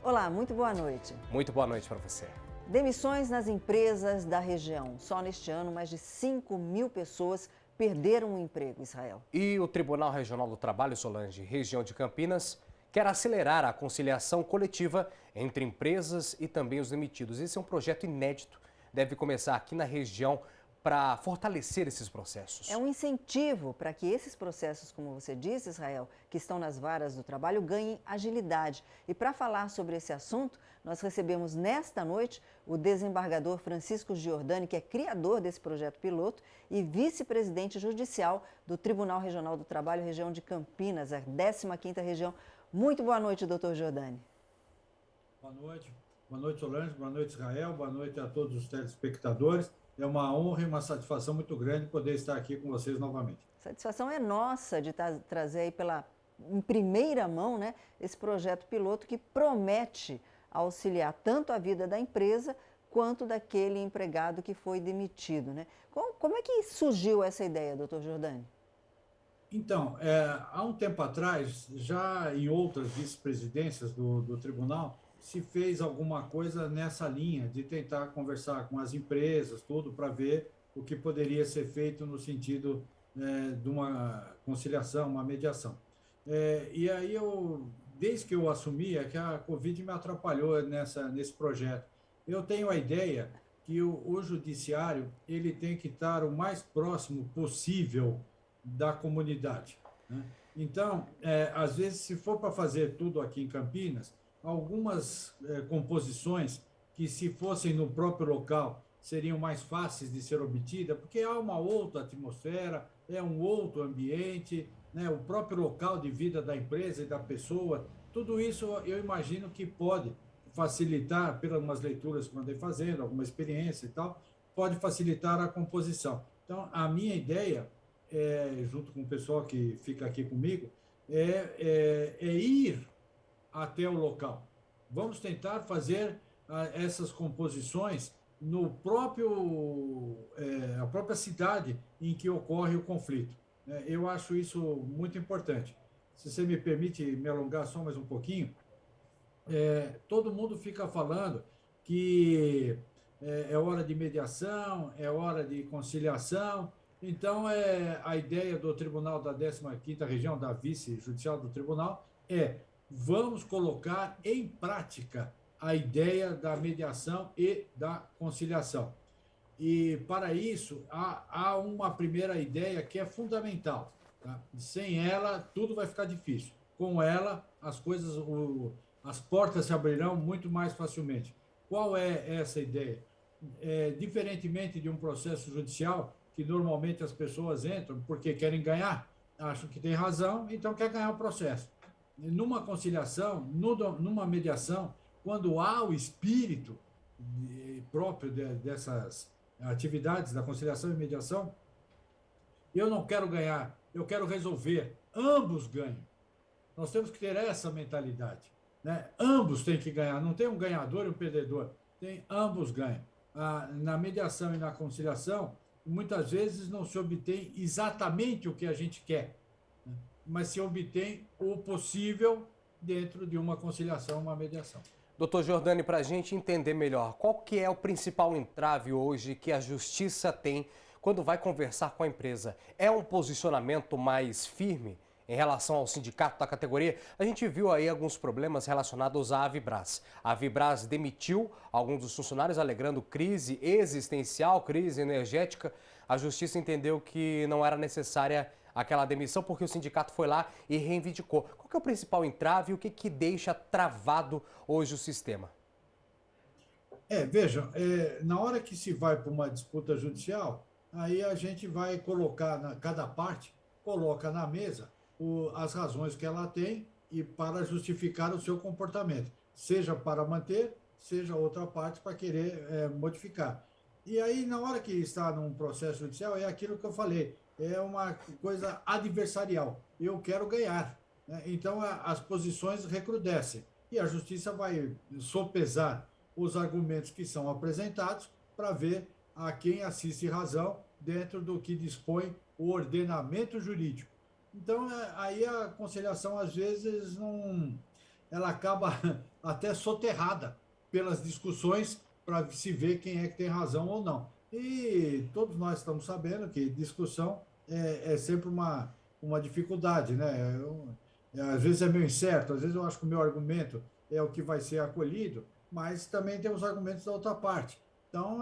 Olá, muito boa noite. Muito boa noite para você. Demissões nas empresas da região. Só neste ano, mais de 5.000 pessoas perderam o emprego, Israel. E o Tribunal Regional do Trabalho, Solange, região de Campinas, quer acelerar a conciliação coletiva entre empresas e também os demitidos. Esse é um projeto inédito, deve começar aqui na região para fortalecer esses processos. É um incentivo para que esses processos, como você disse, Israel, que estão nas varas do trabalho, ganhem agilidade. E para falar sobre esse assunto, nós recebemos nesta noite o desembargador Francisco Giordani, que é criador desse projeto piloto e vice-presidente judicial do Tribunal Regional do Trabalho, região de Campinas, a 15ª região. Muito boa noite, doutor Giordani. Boa noite, Solange, boa noite, Israel, boa noite a todos os telespectadores. É uma honra e uma satisfação muito grande poder estar aqui com vocês novamente. Satisfação é nossa de trazer aí em primeira mão, né, esse projeto piloto que promete auxiliar tanto a vida da empresa quanto daquele empregado que foi demitido, né? Como é que surgiu essa ideia, doutor Giordani? Então, há um tempo atrás, já em outras vice-presidências do tribunal, se fez alguma coisa nessa linha de tentar conversar com as empresas, tudo, para ver o que poderia ser feito no sentido de uma conciliação, uma mediação. E aí, desde que eu assumi, é que a Covid me atrapalhou nesse projeto. Eu tenho a ideia que o judiciário ele tem que estar o mais próximo possível da comunidade, né? Então, às vezes, se for para fazer tudo aqui em Campinas, algumas composições que, se fossem no próprio local, seriam mais fáceis de ser obtidas, porque há uma outra atmosfera, é um outro ambiente, né? O próprio local de vida da empresa e da pessoa, tudo isso eu imagino que pode facilitar, pelas umas leituras que andei fazendo, alguma experiência e tal, pode facilitar a composição. Então, a minha ideia, junto com o pessoal que fica aqui comigo, é ir até o local. Vamos tentar fazer essas composições no a própria cidade em que ocorre o conflito. Eu acho isso muito importante. Se você me permite me alongar só mais um pouquinho, todo mundo fica falando que é hora de mediação, é hora de conciliação. Então, a ideia do Tribunal da 15ª Região, da Vice-Judicial do Tribunal, vamos colocar em prática a ideia da mediação e da conciliação. E, para isso, há uma primeira ideia que é fundamental, tá? Sem ela, tudo vai ficar difícil. Com ela, as portas se abrirão muito mais facilmente. Qual é essa ideia? Diferentemente de um processo judicial, que normalmente as pessoas entram porque querem ganhar, acham que tem razão, então quer ganhar o processo. Numa conciliação, numa mediação, quando há o espírito próprio dessas atividades da conciliação e mediação, eu não quero ganhar, eu quero resolver. Ambos ganham. Nós temos que ter essa mentalidade, né? Ambos têm que ganhar, não tem um ganhador e um perdedor, ambos ganham. Na mediação e na conciliação, muitas vezes não se obtém exatamente o que a gente quer, né? Mas se obtém o possível dentro de uma conciliação, uma mediação. Doutor Giordani, para a gente entender melhor, qual que é o principal entrave hoje que a Justiça tem quando vai conversar com a empresa? É um posicionamento mais firme em relação ao sindicato da categoria? A gente viu aí alguns problemas relacionados à Avibraz. A Avibraz demitiu alguns dos funcionários alegando crise existencial, crise energética. A Justiça entendeu que não era necessária aquela demissão porque o sindicato foi lá e reivindicou. Qual que é o principal entrave e o que deixa travado hoje o sistema? Vejam, na hora que se vai para uma disputa judicial, aí a gente vai colocar, cada parte coloca na mesa as razões que ela tem e para justificar o seu comportamento, seja para manter, seja outra parte para querer modificar. E aí, na hora que está num processo judicial, é aquilo que eu falei, é uma coisa adversarial. Eu quero ganhar, né? Então, as posições recrudescem e a justiça vai sopesar os argumentos que são apresentados para ver a quem assiste razão dentro do que dispõe o ordenamento jurídico. Então, aí a conciliação, às vezes, ela acaba até soterrada pelas discussões para se ver quem é que tem razão ou não. E todos nós estamos sabendo que discussão é sempre uma dificuldade, né? Às vezes é meio incerto, às vezes eu acho que o meu argumento é o que vai ser acolhido, mas também tem os argumentos da outra parte. Então,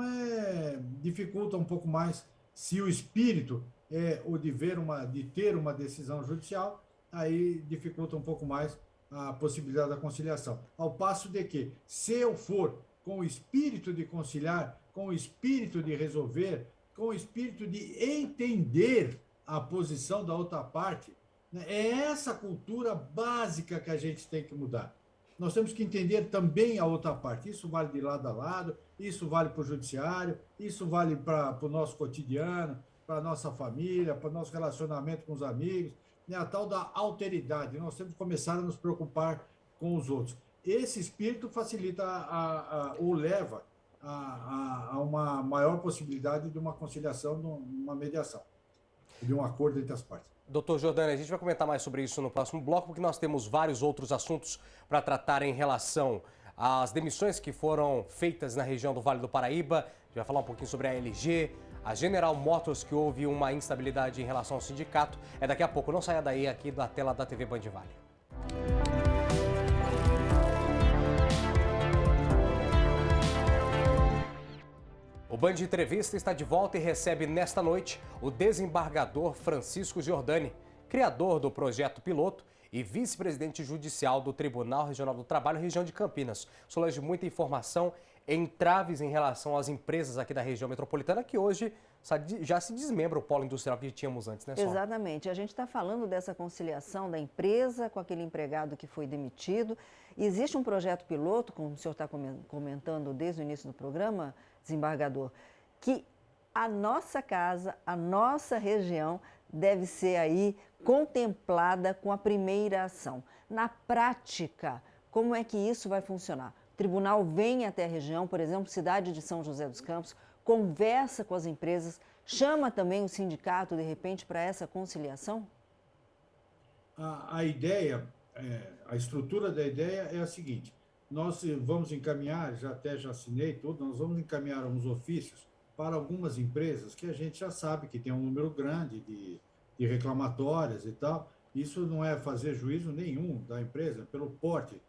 dificulta um pouco mais se o espírito é o de ter uma decisão judicial, aí dificulta um pouco mais a possibilidade da conciliação. Ao passo de que, se eu for com o espírito de conciliar, com o espírito de resolver, com o espírito de entender a posição da outra parte, né, é essa cultura básica que a gente tem que mudar. Nós temos que entender também a outra parte. Isso vale de lado a lado, isso vale para o judiciário, isso vale para o nosso cotidiano, para a nossa família, para o nosso relacionamento com os amigos, né? A tal da alteridade. Nós temos que começar a nos preocupar com os outros. Esse espírito facilita ou leva a uma maior possibilidade de uma conciliação, de uma mediação, de um acordo entre as partes. Doutor Jordani, a gente vai comentar mais sobre isso no próximo bloco, porque nós temos vários outros assuntos para tratar em relação às demissões que foram feitas na região do Vale do Paraíba. A gente vai falar um pouquinho sobre a LG, a General Motors, que houve uma instabilidade em relação ao sindicato. É daqui a pouco, não saia daí aqui da tela da TV Band Vale. O Band Entrevista está de volta e recebe nesta noite o desembargador Francisco Giordani, criador do projeto piloto e vice-presidente judicial do Tribunal Regional do Trabalho, região de Campinas. Solange, muita informação, entraves em relação às empresas aqui da região metropolitana, que hoje já se desmembra o polo industrial que tínhamos antes, né, Sol? Exatamente. A gente está falando dessa conciliação da empresa com aquele empregado que foi demitido. Existe um projeto piloto, como o senhor está comentando desde o início do programa, desembargador, que a nossa casa, a nossa região deve ser aí contemplada com a primeira ação. Na prática, como é que isso vai funcionar? O tribunal vem até a região, por exemplo, cidade de São José dos Campos, conversa com as empresas, chama também o sindicato, de repente, para essa conciliação? A ideia, a estrutura da ideia é a seguinte: nós vamos encaminhar, já assinei tudo, nós vamos encaminhar uns ofícios para algumas empresas que a gente já sabe que tem um número grande de reclamatórias e tal. Isso não é fazer juízo nenhum da empresa, pelo porte,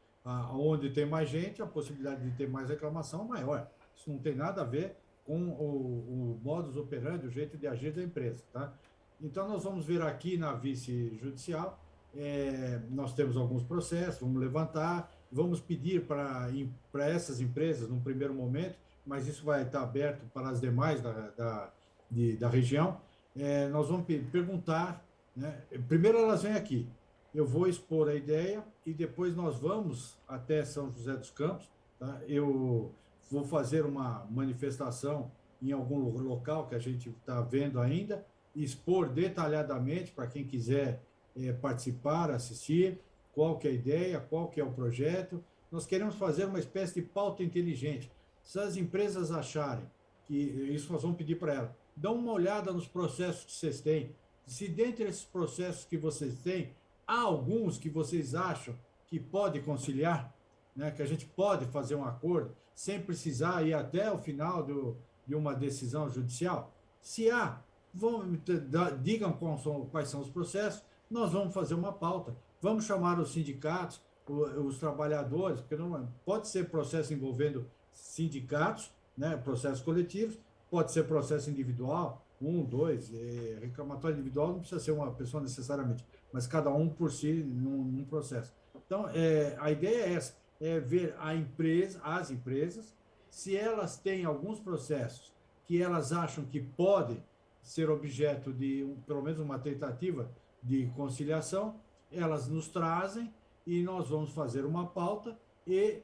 onde tem mais gente, a possibilidade de ter mais reclamação é maior. Isso não tem nada a ver com o modus operandi, o jeito de agir da empresa, tá? Então, nós vamos ver aqui na vice-judicial, nós temos alguns processos, vamos levantar, vamos pedir para essas empresas, num primeiro momento, mas isso vai estar aberto para as demais da região, nós vamos perguntar, né? Primeiro elas vêm aqui, eu vou expor a ideia e depois nós vamos até São José dos Campos, tá? Eu vou fazer uma manifestação em algum local que a gente está vendo ainda, expor detalhadamente para quem quiser participar, assistir, qual que é a ideia, qual que é o projeto. Nós queremos fazer uma espécie de pauta inteligente. Se as empresas acharem que isso, nós vamos pedir para elas, dão uma olhada nos processos que vocês têm. Se dentre esses processos que vocês têm, há alguns que vocês acham que pode conciliar, né, que a gente pode fazer um acordo sem precisar ir até o final de uma decisão judicial. Se há, digam quais são os processos, nós vamos fazer uma pauta. Vamos chamar os sindicatos, os trabalhadores, porque não pode ser processo envolvendo sindicatos, né, processos coletivos, pode ser processo individual, 1, 2, reclamatório individual não precisa ser uma pessoa necessariamente, mas cada um por si num processo. Então, a ideia é essa, ver as empresas, se elas têm alguns processos que elas acham que podem ser objeto de, pelo menos, uma tentativa de conciliação, elas nos trazem e nós vamos fazer uma pauta e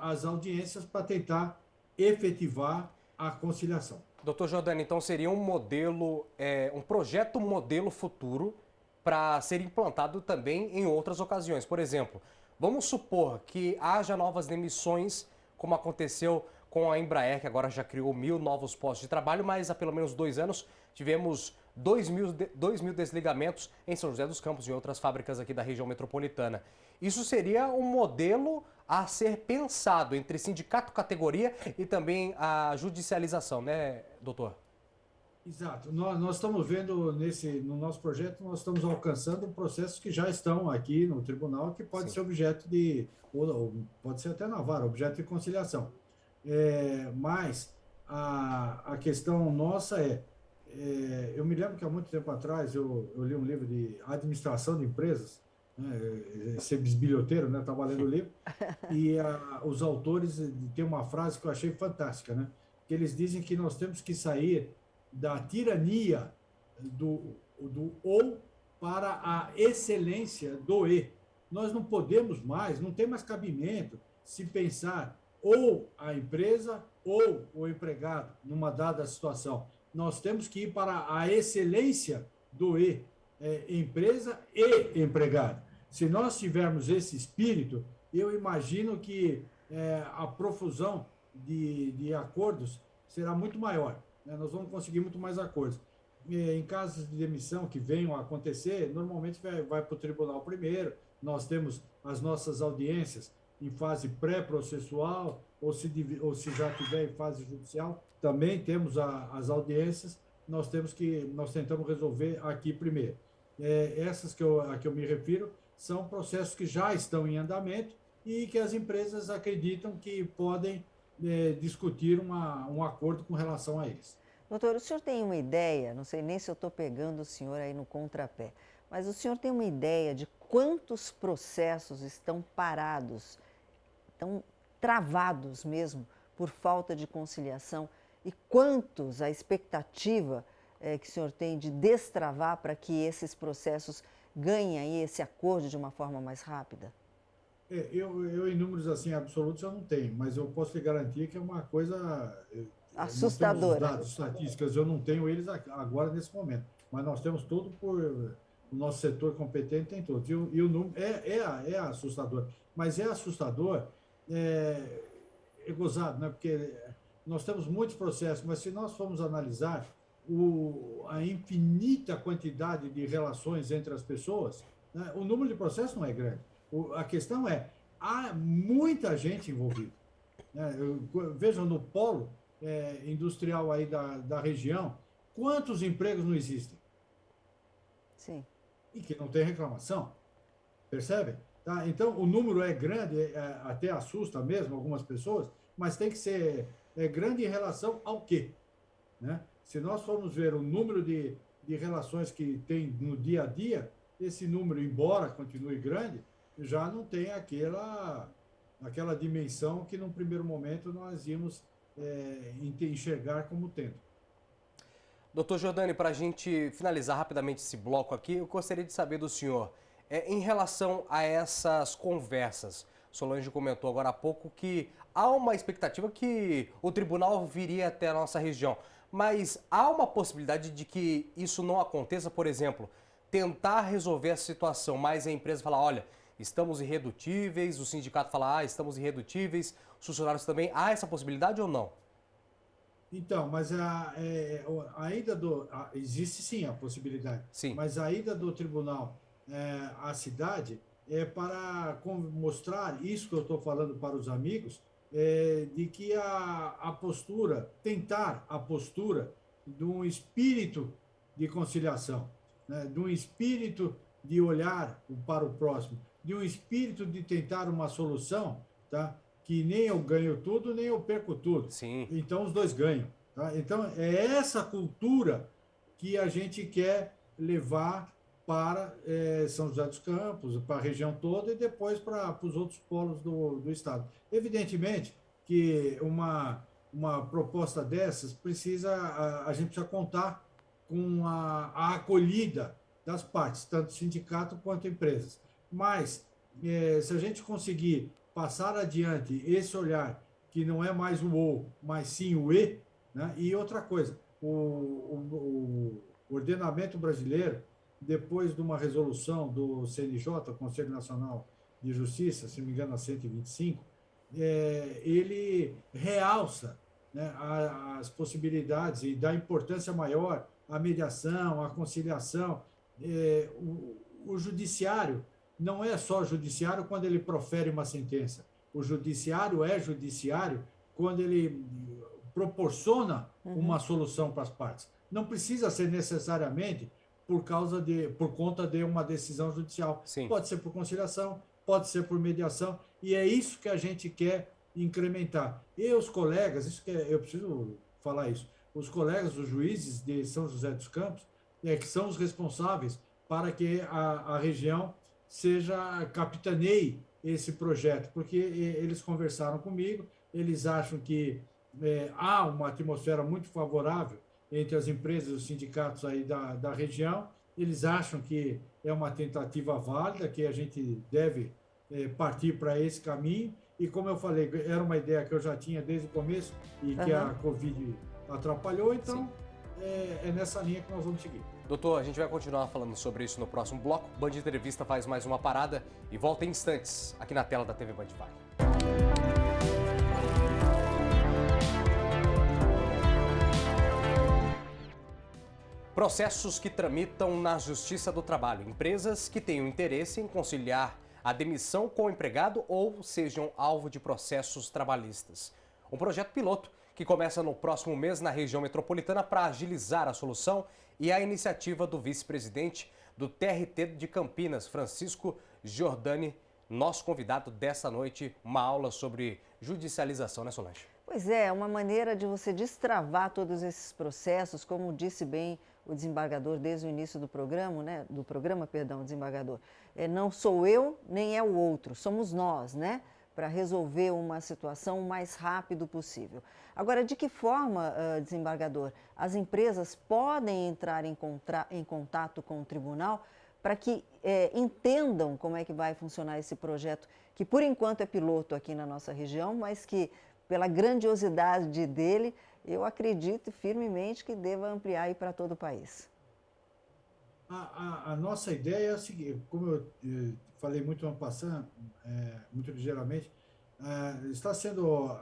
as audiências para tentar efetivar a conciliação. Doutor Jordani, então seria um modelo, um projeto modelo futuro para ser implantado também em outras ocasiões. Por exemplo, vamos supor que haja novas demissões, como aconteceu com a Embraer, que agora já criou 1.000 novos postos de trabalho, mas há pelo menos 2 anos tivemos 2 mil desligamentos em São José dos Campos e outras fábricas aqui da região metropolitana. Isso seria um modelo a ser pensado entre sindicato, categoria e também a judicialização, né, doutor? Exato. Nós estamos vendo no nosso projeto, nós estamos alcançando processos que já estão aqui no tribunal, que pode Sim. ser objeto ou pode ser até na vara, objeto de conciliação. Mas a questão nossa eu me lembro que há muito tempo atrás eu li um livro de administração de empresas, né, ser bisbilhoteiro, né, estava lendo o livro, e os autores têm uma frase que eu achei fantástica, né, que eles dizem que nós temos que sair da tirania do ou para a excelência do e. Nós não podemos mais, não tem mais cabimento se pensar ou a empresa ou o empregado numa dada situação. Nós temos que ir para a excelência do e, empresa e empregado. Se nós tivermos esse espírito, eu imagino que a profusão de acordos será muito maior. Nós vamos conseguir muito mais acordos. Em casos de demissão que venham a acontecer, normalmente vai para o tribunal primeiro, nós temos as nossas audiências em fase pré-processual, ou se já tiver em fase judicial, também temos as audiências, nós tentamos resolver aqui primeiro. Essas a que eu me refiro são processos que já estão em andamento e que as empresas acreditam que podem discutir um acordo com relação a eles. Doutor, o senhor tem uma ideia, não sei nem se eu estou pegando o senhor aí no contrapé, mas o senhor tem uma ideia de quantos processos estão parados, estão travados mesmo por falta de conciliação e quantos a expectativa que o senhor tem de destravar para que esses processos ganhem aí esse acordo de uma forma mais rápida? Eu em números assim absolutos eu não tenho, mas eu posso lhe garantir que é uma coisa assustadora. Nós temos os dados estatísticas, eu não tenho eles agora nesse momento, mas nós temos tudo o nosso setor competente tem todos. E o número é assustador, mas é assustador, gozado, né? Porque nós temos muitos processos, mas se nós formos analisar a infinita quantidade de relações entre as pessoas, né, o número de processos não é grande. A questão há muita gente envolvida. Né? Vejam, no polo industrial aí da região, quantos empregos não existem? Sim. E que não tem reclamação. Percebem? Tá? Então, o número é grande, até assusta mesmo algumas pessoas, mas tem que ser grande em relação ao quê? Né? Se nós formos ver o número de relações que tem no dia a dia, esse número, embora continue grande, já não tem aquela dimensão que, num primeiro momento, nós íamos enxergar como tendo. Doutor Giordani, para a gente finalizar rapidamente esse bloco aqui, eu gostaria de saber do senhor, em relação a essas conversas, Solange comentou agora há pouco que há uma expectativa que o tribunal viria até a nossa região, mas há uma possibilidade de que isso não aconteça, por exemplo, tentar resolver a situação, mas a empresa falar, olha, estamos irredutíveis, o sindicato fala, estamos irredutíveis, os funcionários também, há essa possibilidade ou não? Então, mas existe sim a possibilidade, Sim. mas a ida do tribunal à cidade é para mostrar isso que eu estou falando para os amigos, de que tentar a postura de um espírito de conciliação, né, de um espírito de olhar para o próximo, de um espírito de tentar uma solução, tá? Que nem eu ganho tudo, nem eu perco tudo. Sim. Então, os dois ganham. Tá? Então, é essa cultura que a gente quer levar para São José dos Campos, para a região toda e depois para os outros polos do Estado. Evidentemente que uma proposta dessas a gente precisa contar com a acolhida das partes, tanto sindicato quanto empresas. Mas, se a gente conseguir passar adiante esse olhar, que não é mais o ou, mas sim o e, né? E outra coisa, o ordenamento brasileiro, depois de uma resolução do CNJ, Conselho Nacional de Justiça, se não me engano, a 125, ele realça, né, as possibilidades e dá importância maior a mediação, a conciliação. O judiciário não é só judiciário quando ele profere uma sentença. O judiciário é judiciário quando ele proporciona uma solução para as partes. Não precisa ser necessariamente por conta de uma decisão judicial. Sim. Pode ser por conciliação, pode ser por mediação, e é isso que a gente quer incrementar. E os colegas, eu preciso falar isso, os colegas, os juízes de São José dos Campos, que são os responsáveis para que a região capitaneie esse projeto, porque eles conversaram comigo, eles acham que há uma atmosfera muito favorável entre as empresas e os sindicatos aí da região, eles acham que é uma tentativa válida, que a gente deve partir para esse caminho, e como eu falei, era uma ideia que eu já tinha desde o começo e que a Covid atrapalhou, então é nessa linha que nós vamos seguir. Doutor, a gente vai continuar falando sobre isso no próximo bloco. Band Entrevista faz mais uma parada e volta em instantes aqui na tela da TV Band Vale. Processos que tramitam na Justiça do Trabalho. Empresas que tenham interesse em conciliar a demissão com o empregado ou sejam alvo de processos trabalhistas. Um projeto piloto que começa no próximo mês na região metropolitana para agilizar a solução e a iniciativa do vice-presidente do TRT de Campinas, Francisco Giordani, nosso convidado dessa noite, uma aula sobre judicialização, né, Solange? Pois é, uma maneira de você destravar todos esses processos, como disse bem o desembargador desde o início do programa, né? O desembargador. Não sou eu, nem é o outro, somos nós, né? Para resolver uma situação o mais rápido possível. Agora, de que forma, desembargador, as empresas podem entrar em contato com o tribunal para que entendam como é que vai funcionar esse projeto, que por enquanto é piloto aqui na nossa região, mas que pela grandiosidade dele, eu acredito firmemente que deva ampliar aí para todo o país. A nossa ideia é a seguinte, como eu falei muito ano passado, muito ligeiramente, está sendo,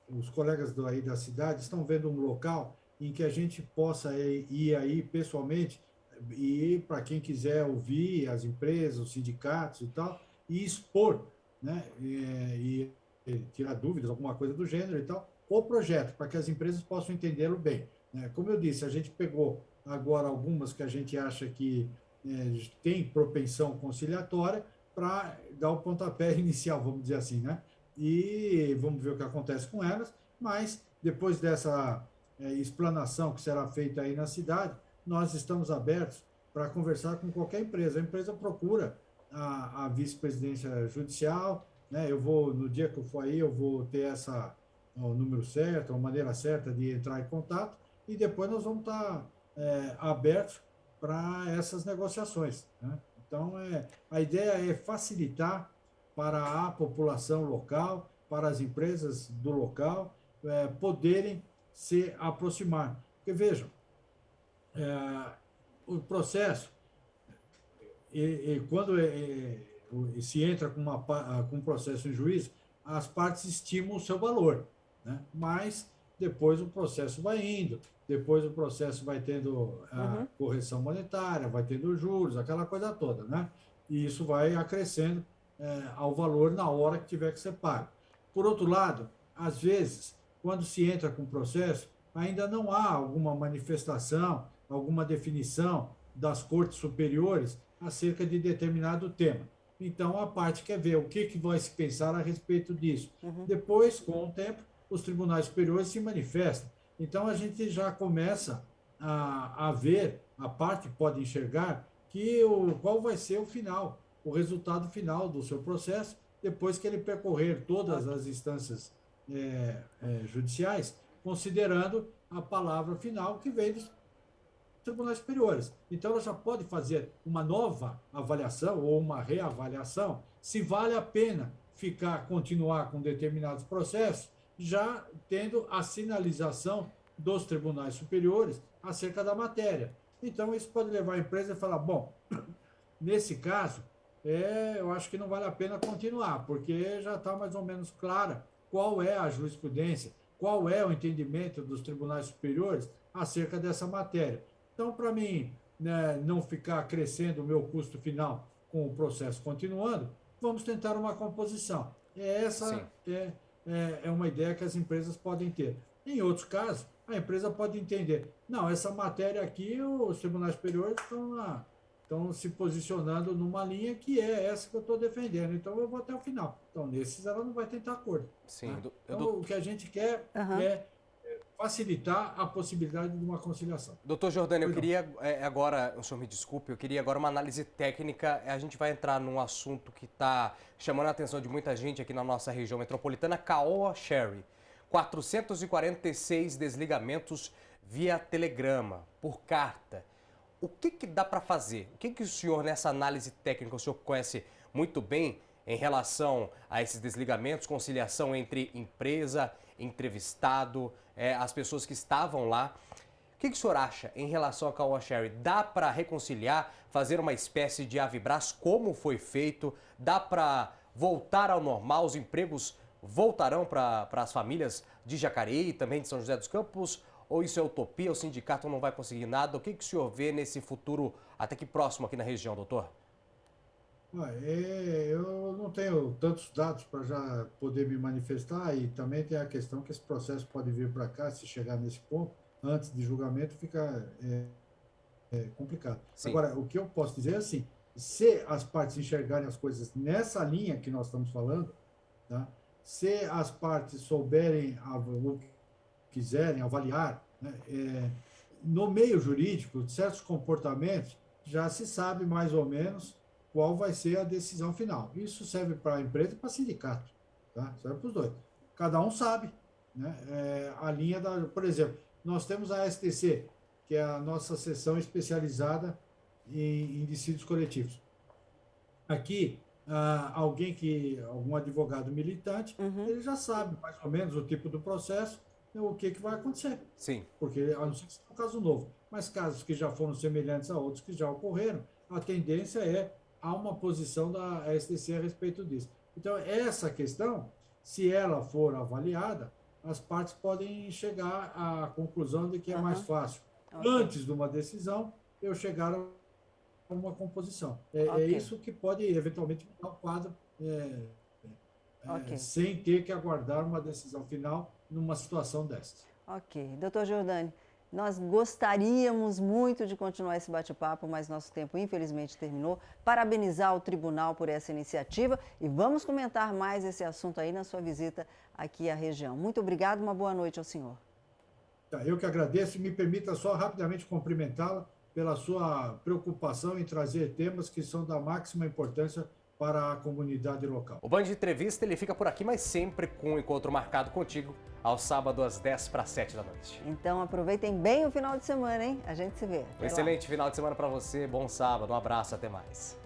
os colegas aí da cidade estão vendo um local em que a gente possa ir aí pessoalmente, e para quem quiser ouvir as empresas, os sindicatos e tal, e expor, né, e tirar dúvidas, alguma coisa do gênero e tal, o projeto, para que as empresas possam entendê-lo bem. Como eu disse, a gente pegou agora algumas que a gente acha que tem propensão conciliatória para dar o pontapé inicial, vamos dizer assim, né? E vamos ver o que acontece com elas, mas depois dessa explanação que será feita aí na cidade, nós estamos abertos para conversar com qualquer empresa. A empresa procura a vice-presidência judicial, né? No dia que eu for aí, eu vou ter o número certo, a maneira certa de entrar em contato, e depois nós vamos estar abertos para essas negociações, né? Então, a ideia é facilitar para a população local, para as empresas do local, poderem se aproximar. Porque, vejam, o processo, quando se entra com um processo em juízo, as partes estimam o seu valor, né? Mas depois o processo vai indo, depois o processo vai tendo a correção monetária, vai tendo juros, aquela coisa toda, né? E isso vai acrescendo ao valor na hora que tiver que ser pago. Por outro lado, às vezes, quando se entra com o processo, ainda não há alguma manifestação, alguma definição das cortes superiores acerca de determinado tema. Então, a parte quer ver o que vai se pensar a respeito disso. Depois, com o tempo, os tribunais superiores se manifestam. Então, a gente já começa a ver, a parte pode enxergar, qual vai ser o resultado final do seu processo, depois que ele percorrer todas as instâncias judiciais, considerando a palavra final que vem dos tribunais superiores. Então, ela já pode fazer uma nova avaliação ou uma reavaliação, se vale a pena continuar com determinados processos, já tendo a sinalização dos tribunais superiores acerca da matéria. Então, isso pode levar a empresa a falar, bom, nesse caso, eu acho que não vale a pena continuar, porque já está mais ou menos clara qual é a jurisprudência, qual é o entendimento dos tribunais superiores acerca dessa matéria. Então, para mim, né, não ficar crescendo o meu custo final com o processo continuando, vamos tentar uma composição. Sim. É uma ideia que as empresas podem ter. Em outros casos, a empresa pode entender, não, essa matéria aqui, os tribunais superiores estão se posicionando numa linha que é essa que eu estou defendendo, então eu vou até o final. Então, nesses, ela não vai tentar acordo. Sim. Tá? Então, o que a gente quer é facilitar a possibilidade de uma conciliação. Doutor Giordani, eu queria agora, o senhor me desculpe, eu queria agora uma análise técnica. A gente vai entrar num assunto que está chamando a atenção de muita gente aqui na nossa região metropolitana, Caoa Sherry. 446 desligamentos via telegrama, por carta. O que dá para fazer? O que o senhor, nessa análise técnica, o senhor conhece muito bem em relação a esses desligamentos, conciliação entre empresa, entrevistado, as pessoas que estavam lá. O que o senhor acha em relação ao Caoa Sherry? Dá para reconciliar, fazer uma espécie de Avibras, como foi feito? Dá para voltar ao normal? Os empregos voltarão para as famílias de Jacareí e também de São José dos Campos? Ou isso é utopia? O sindicato não vai conseguir nada? O que o senhor vê nesse futuro até que próximo aqui na região, doutor? Eu não tenho tantos dados para já poder me manifestar e também tem a questão que esse processo pode vir para cá, se chegar nesse ponto, antes de julgamento, fica complicado. Sim. Agora, o que eu posso dizer é assim, se as partes enxergarem as coisas nessa linha que nós estamos falando, tá? Se as partes souberem ou quiserem avaliar, né, no meio jurídico, certos comportamentos, já se sabe mais ou menos qual vai ser a decisão final. Isso serve para a empresa e para o sindicato, tá? Serve para os dois. Cada um sabe, né? A linha por exemplo, nós temos a STC, que é a nossa seção especializada em dissídios coletivos. Aqui, algum advogado militante, ele já sabe mais ou menos o tipo do processo, o que vai acontecer. Sim. Porque, a não ser que seja um caso novo, mas casos que já foram semelhantes a outros que já ocorreram, a tendência há uma posição da STC a respeito disso. Então, essa questão, se ela for avaliada, as partes podem chegar à conclusão de que é mais fácil, antes de uma decisão, eu chegar a uma composição. É isso que pode, eventualmente, mudar o quadro, sem ter que aguardar uma decisão final numa situação dessas. Ok. Doutor Giordani, nós gostaríamos muito de continuar esse bate-papo, mas nosso tempo infelizmente terminou. Parabenizar o tribunal por essa iniciativa e vamos comentar mais esse assunto aí na sua visita aqui à região. Muito obrigado, uma boa noite ao senhor. Eu que agradeço e me permita só rapidamente cumprimentá-la pela sua preocupação em trazer temas que são da máxima importância para a comunidade local. O Band de Entrevista ele fica por aqui, mas sempre com um encontro marcado contigo, ao sábado às 10:50 da noite. Então aproveitem bem o final de semana, hein? A gente se vê. Um excelente final de semana para você, bom sábado, um abraço, até mais.